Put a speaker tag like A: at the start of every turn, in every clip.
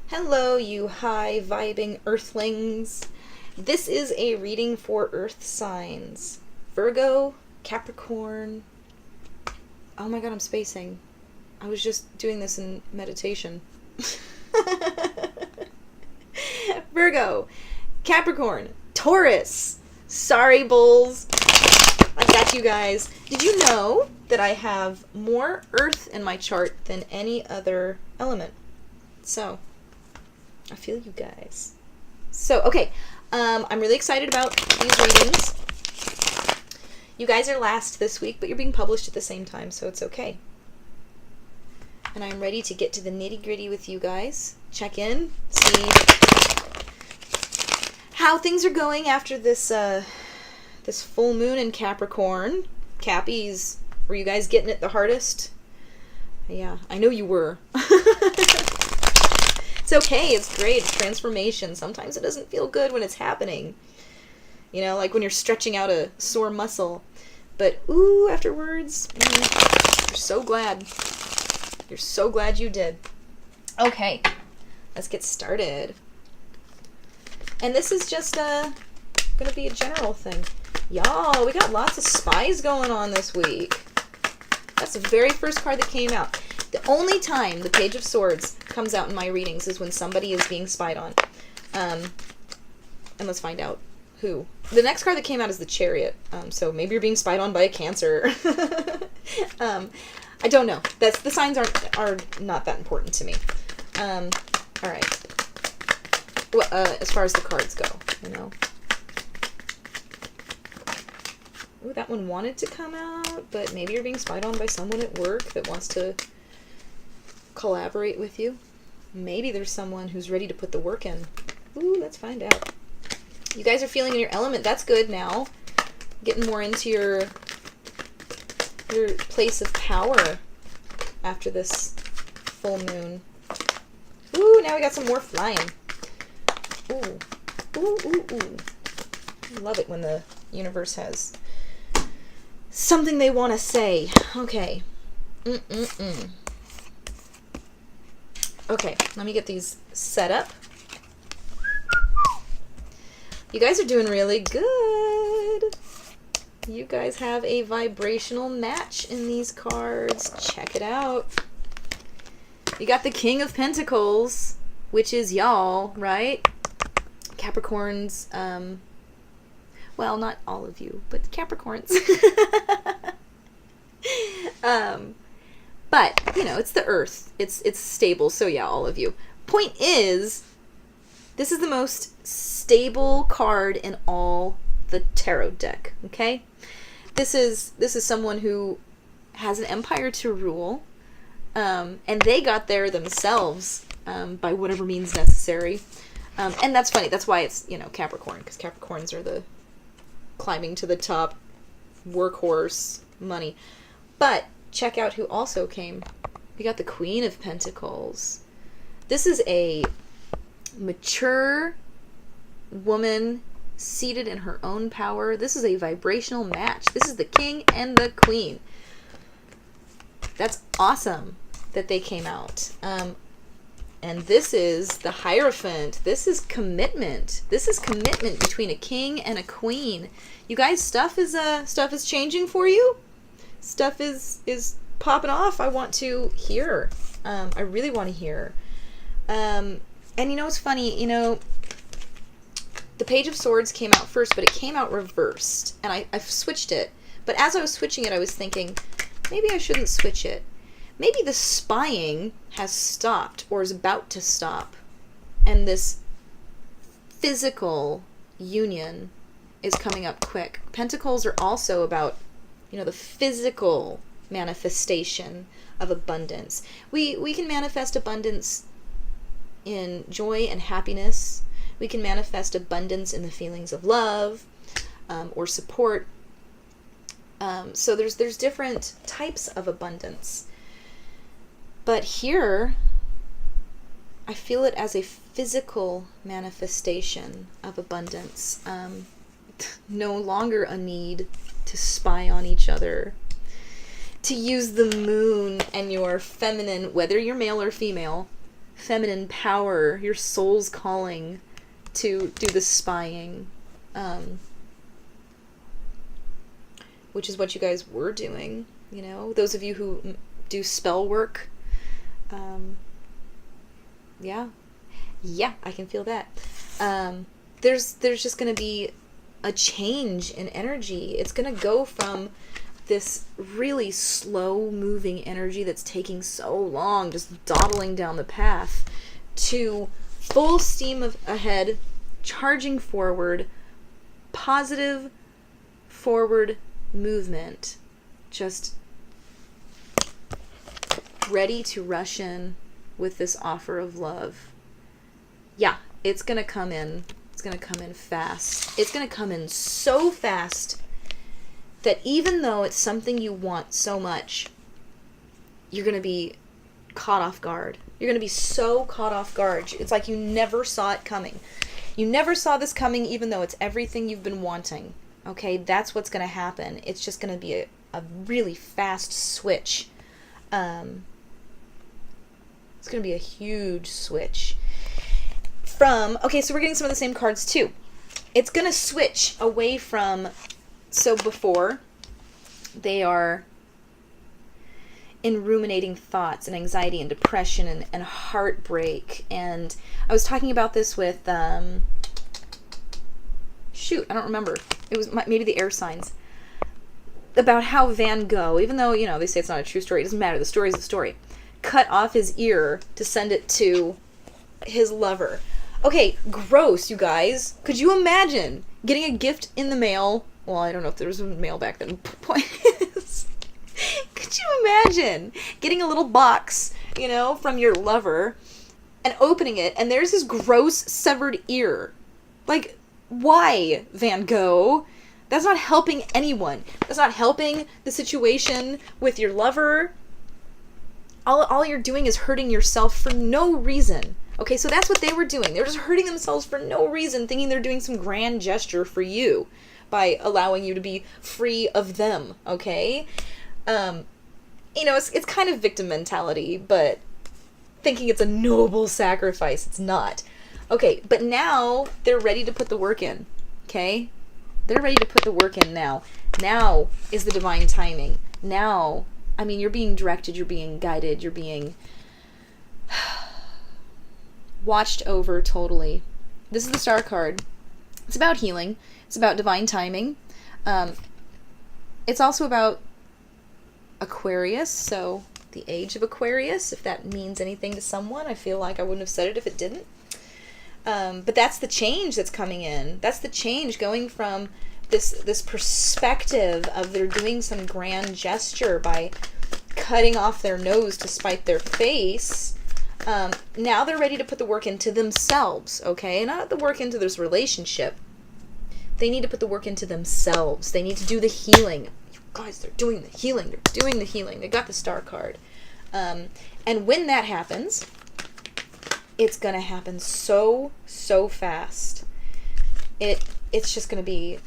A: Hello, you high vibing earthlings. This is a reading for earth signs. Virgo, Capricorn. Oh my god, I'm spacing. I was just doing this in meditation. Virgo, Capricorn, Taurus. Sorry, bulls. I got you guys. Did you know that I have more earth in my chart than any other element? So, I feel you guys. So, okay, I'm really excited about these readings. You guys are last this week, but you're being published at the same time, so it's okay. And I'm ready to get to the nitty-gritty with you guys. Check in, see how things are going after this this full moon in Capricorn. Cappies, were you guys getting it the hardest? Yeah, I know you were. It's okay, it's great, it's transformation. Sometimes it doesn't feel good when it's happening. You know, like when you're stretching out a sore muscle. But, ooh, afterwards, you're so glad. You're so glad you did. Okay, let's get started. And this is just going to be a general thing. Y'all, we got lots of spies going on this week. That's the very first card that came out. The only time the Page of Swords comes out in my readings is when somebody is being spied on. And let's find out who. The next card that came out is the Chariot. So maybe you're being spied on by a Cancer. I don't know. The signs are not that important to me. All right. Well, as far as the cards go, you know. Ooh, that one wanted to come out, but maybe you're being spied on by someone at work that wants to collaborate with you. Maybe there's someone who's ready to put the work in. Ooh, let's find out. You guys are feeling in your element. That's good now. Getting more into your place of power after this full moon. Ooh, now we got some more flying. Ooh. Ooh, ooh, ooh. I love it when the universe has something they want to say. Okay. Okay, let me get these set up. You guys are doing really good. You guys have a vibrational match in these cards. Check it out. You got the King of Pentacles, which is y'all, right? Capricorns, well, not all of you, but Capricorns. But, you know, it's the earth. It's stable, so yeah, all of you. Point is, this is the most stable card in all the tarot deck, okay? This is someone who has an empire to rule, and they got there themselves by whatever means necessary. And that's funny. That's why it's, you know, Capricorn, because Capricorns are the climbing to the top, workhorse, money. But check out who also came. We got the Queen of Pentacles. This is a mature woman seated in her own power. This is a vibrational match. This is the King and the Queen. That's awesome that they came out. And this is the Hierophant. This is commitment. This is commitment between a king and a queen. You guys, stuff is changing for you. Stuff is popping off. I want to hear. I really want to hear. And you know, it's funny, you know, the Page of Swords came out first, but it came out reversed. And I've switched it. But as I was switching it, I was thinking, maybe I shouldn't switch it. Maybe the spying has stopped or is about to stop. And this physical union is coming up quick. Pentacles are also about, you know, the physical manifestation of abundance. We can manifest abundance in joy and happiness. We can manifest abundance in the feelings of love or support. So there's different types of abundance. But here, I feel it as a physical manifestation of abundance. No longer a need to spy on each other, to use the moon and your feminine, whether you're male or female, feminine power, your soul's calling to do the spying, which is what you guys were doing, you know, those of you who do spell work. Yeah, I can feel that. There's just going to be a change in energy. It's going to go from this really slow moving energy that's taking so long, just dawdling down the path, to full steam ahead, charging forward, positive forward movement, just ready to rush in with this offer of love. Yeah, it's going to come in. It's going to come in fast. It's going to come in so fast that even though it's something you want so much, you're going to be caught off guard. You're going to be so caught off guard. It's like you never saw it coming. You never saw this coming, even though it's everything you've been wanting. Okay, that's what's going to happen. It's just going to be a really fast switch. It's going to be a huge switch. Okay, so we're getting some of the same cards too. It's going to switch away from, so before, they are in ruminating thoughts and anxiety and depression and heartbreak. And I was talking about this with, I don't remember. It was maybe the air signs. About how Van Gogh, even though, you know, they say it's not a true story, it doesn't matter, the story's the story, cut off his ear to send it to his lover. Okay, gross, you guys. Could you imagine getting a gift in the mail? Well, I don't know if there was a mail back then. Point is, could you imagine getting a little box, you know, from your lover and opening it and there's this gross severed ear? Like, why, Van Gogh? That's not helping anyone. That's not helping the situation with your lover. All you're doing is hurting yourself for no reason. Okay, so that's what they were doing. They were just hurting themselves for no reason, thinking they're doing some grand gesture for you by allowing you to be free of them, okay? You know, it's kind of victim mentality, but thinking it's a noble sacrifice, it's not. Okay, but now they're ready to put the work in, okay? They're ready to put the work in now. Now is the divine timing. Now, I mean, you're being directed, you're being guided, you're being watched over totally. This is the Star card. It's about healing. It's about divine timing. It's also about Aquarius, so the age of Aquarius, if that means anything to someone. I feel like I wouldn't have said it if it didn't. But that's the change that's coming in. That's the change, going from this perspective of they're doing some grand gesture by cutting off their nose to spite their face. Now they're ready to put the work into themselves, okay? Not the work into this relationship. They need to put the work into themselves. They need to do the healing. You guys, they're doing the healing. They're doing the healing. They got the Star card. And when that happens, it's going to happen so fast. It's just going to be,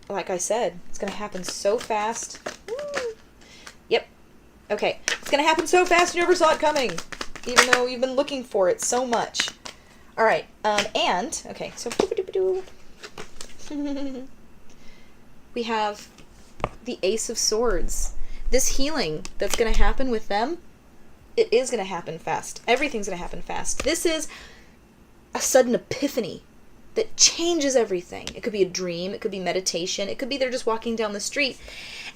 A: like I said, it's going to happen so fast. Yep. Okay. It's going to happen so fast you never saw it coming, even though you've been looking for it so much. All right. Okay, so we have the Ace of Swords. This healing that's going to happen with them, it is going to happen fast. Everything's going to happen fast. This is a sudden epiphany that changes everything. It could be a dream. It could be meditation. It could be they're just walking down the street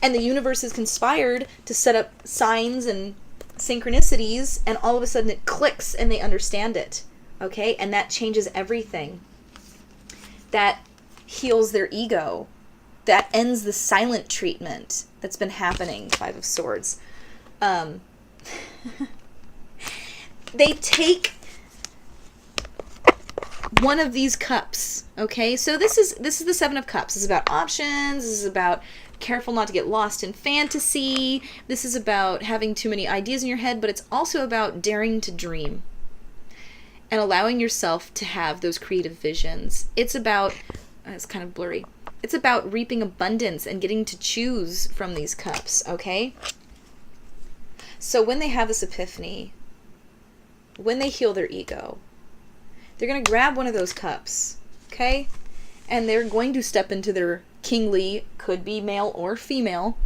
A: and the universe has conspired to set up signs and synchronicities, and all of a sudden it clicks and they understand it. Okay? And that changes everything. That heals their ego. That ends the silent treatment that's been happening. Five of Swords. They take one of these cups, okay? So this is the Seven of Cups. This is about options. This is about careful not to get lost in fantasy. This is about having too many ideas in your head, but it's also about daring to dream and allowing yourself to have those creative visions. It's about, it's kind of blurry. It's about reaping abundance and getting to choose from these cups, okay? So when they have this epiphany, when they heal their ego, they're going to grab one of those cups, okay? And they're going to step into their kingly, could be male or female,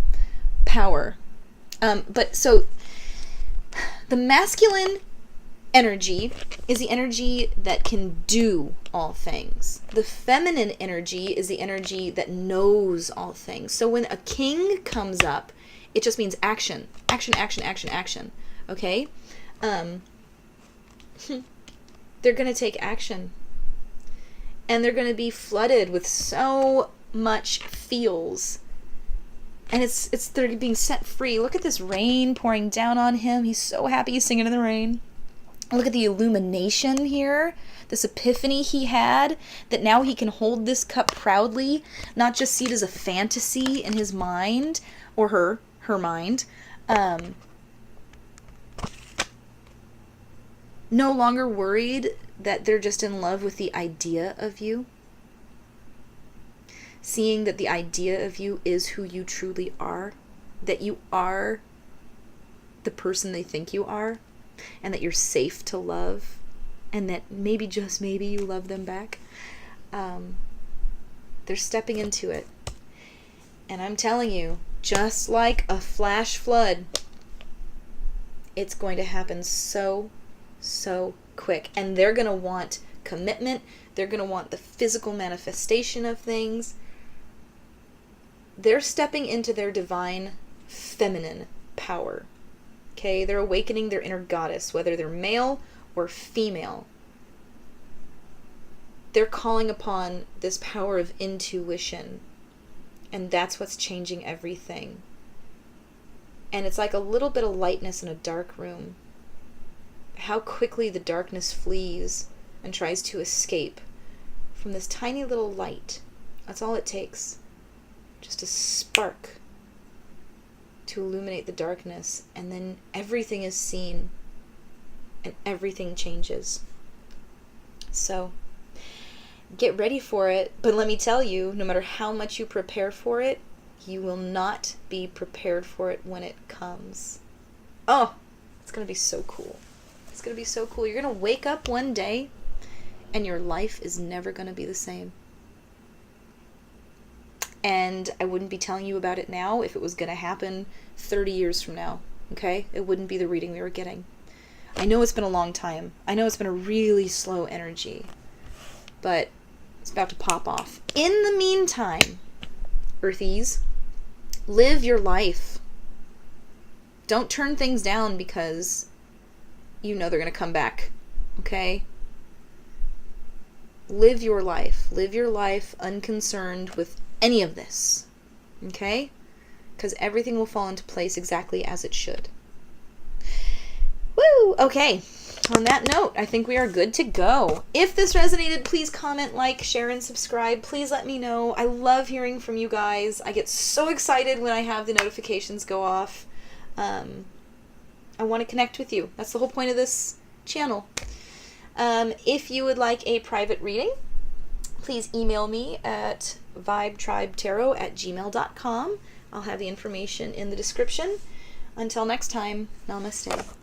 A: power. But so the masculine energy is the energy that can do all things. The feminine energy is the energy that knows all things. So when a king comes up, it just means action. Action, action, action, action. Okay? They're going to take action. And they're going to be flooded with so much feels. And they're being set free. Look at this rain pouring down on him. He's so happy he's singing in the rain. Look at the illumination here, this epiphany he had, that now he can hold this cup proudly, not just see it as a fantasy in his mind, or her mind. No longer worried that they're just in love with the idea of you. Seeing that the idea of you is who you truly are, that you are the person they think you are, and that you're safe to love, and that maybe, just maybe, you love them back. They're stepping into it. And I'm telling you, just like a flash flood, it's going to happen so quick. And they're going to want commitment. They're going to want the physical manifestation of things. They're stepping into their divine feminine power. Okay, they're awakening their inner goddess, whether they're male or female. They're calling upon this power of intuition. And that's what's changing everything. And it's like a little bit of lightness in a dark room. How quickly the darkness flees and tries to escape from this tiny little light. That's all it takes. Just a spark to illuminate the darkness, and then everything is seen and everything changes. So get ready for it, but let me tell you, no matter how much you prepare for it, you will not be prepared for it when it comes. Oh, it's going to be so cool. It's going to be so cool. You're going to wake up one day and your life is never going to be the same. And I wouldn't be telling you about it now if it was going to happen 30 years from now, okay? It wouldn't be the reading we were getting. I know it's been a long time. I know it's been a really slow energy, but it's about to pop off. In the meantime, Earthies, live your life. Don't turn things down because you know they're going to come back, okay? Live your life. Live your life unconcerned with any of this, okay? Because everything will fall into place exactly as it should. Woo! Okay, on that note, I think we are good to go. If this resonated, please comment, like, share, and subscribe. Please let me know. I love hearing from you guys. I get so excited when I have the notifications go off. I want to connect with you. That's the whole point of this channel. If you would like a private reading, please email me at VibeTribeTarot@gmail.com. I'll have the information in the description. Until next time, namaste.